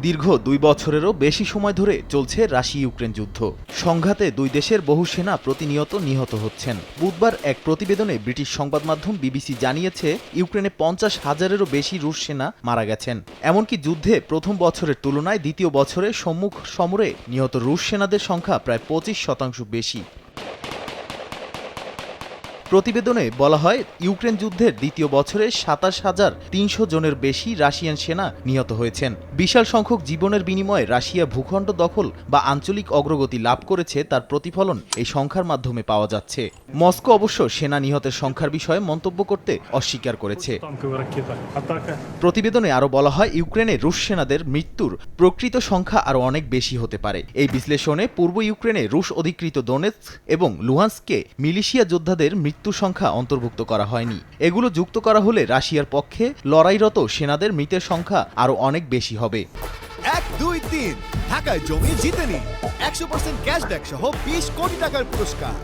দীর্ঘ ২ বছরেরও বেশি সময় ধরে চলছে রাশিয়া ইউক্রেন যুদ্ধ। সংঘাতে দুই দেশের বহু সেনা প্রতিনিয়ত নিহত হচ্ছেন। বুধবার এক প্রতিবেদনে ব্রিটিশ সংবাদ মাধ্যম বিবিসি জানিয়েছে, ইউক্রেনে ৫০,০০০-এরও বেশি রুশ সেনা মারা গেছেন। এমনকি যুদ্ধে প্রথম বছরের তুলনায় দ্বিতীয় বছরে সম্মুখ সমরে নিহত রুশ সেনাদের সংখ্যা প্রায় ২৫% বেশি। প্রতিবেদনে বলা হয়, ইউক্রেন যুদ্ধের দ্বিতীয় বছরে ২৭,৩০০ জনের বেশি রাশিয়ান সেনা নিহত হয়েছেন। বিশাল সংখ্যক জীবনের বিনিময়ে রাশিয়া ভূখণ্ড দখল বা আঞ্চলিক অগ্রগতি লাভ করেছে, তার প্রতিফলন এই সংখ্যার মাধ্যমে পাওয়া যাচ্ছে। মস্কো অবশ্য সেনা নিহতের সংখ্যার বিষয়ে মন্তব্য করতে অস্বীকার করেছে। প্রতিবেদনে আরও বলা হয়, ইউক্রেনে রুশ সেনাদের মৃত্যুর প্রকৃত সংখ্যা আরও অনেক বেশি হতে পারে। এই বিশ্লেষণে পূর্ব ইউক্রেনে রুশ অধিকৃত দোনেৎস্ক এবং লুহান্স্কে মিলিশিয়া যোদ্ধাদের মৃত্যু সংখ্যা অন্তর্ভুক্ত করা হয়নি। এগুলো যুক্ত করা হলে রাশিয়ার পক্ষে লড়াইরত সেনাদের মৃতের সংখ্যা আরও অনেক বেশি হবে। ১, ২, ৩ ঢাকায় জমি জিতে নিন ১০০% ক্যাশব্যাক সহ ২০ কোটি টাকার পুরস্কার।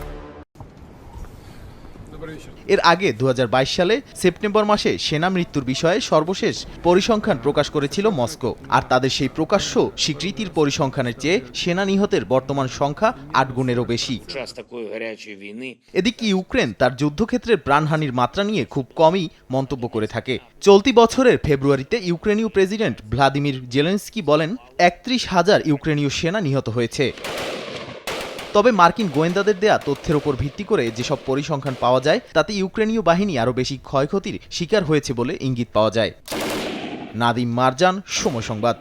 এর আগে ২০২২ সালে সেপ্টেম্বর মাসে সেনা মৃত্যুর বিষয়ে সর্বশেষ পরিসংখ্যান প্রকাশ করেছিল মস্কো। আর তাদের সেই প্রকাশ্য স্বীকৃতির পরিসংখ্যানের চেয়ে সেনা নিহতের বর্তমান সংখ্যা ৮ গুণেরও বেশি। এদিকে ইউক্রেন তার যুদ্ধক্ষেত্রের প্রাণহানির মাত্রা নিয়ে খুব কমই মন্তব্য করে থাকে। চলতি বছরের ফেব্রুয়ারিতে ইউক্রেনীয় প্রেসিডেন্ট ভ্লাদিমির জেলেনস্কি বলেন, ৩১,০০০ ইউক্রেনীয় সেনা নিহত হয়েছে। তবে মার্কিন গোয়েন্দাদের দেয়া তথ্যের উপর ভিত্তি করে যেসব পরিসংখ্যান পাওয়া যায়, তাতে ইউক্রেনীয় বাহিনী আরও বেশি ক্ষয়ক্ষতির শিকার হয়েছে বলে ইঙ্গিত পাওয়া যায়। নাদিম মারজান, সময় সংবাদ।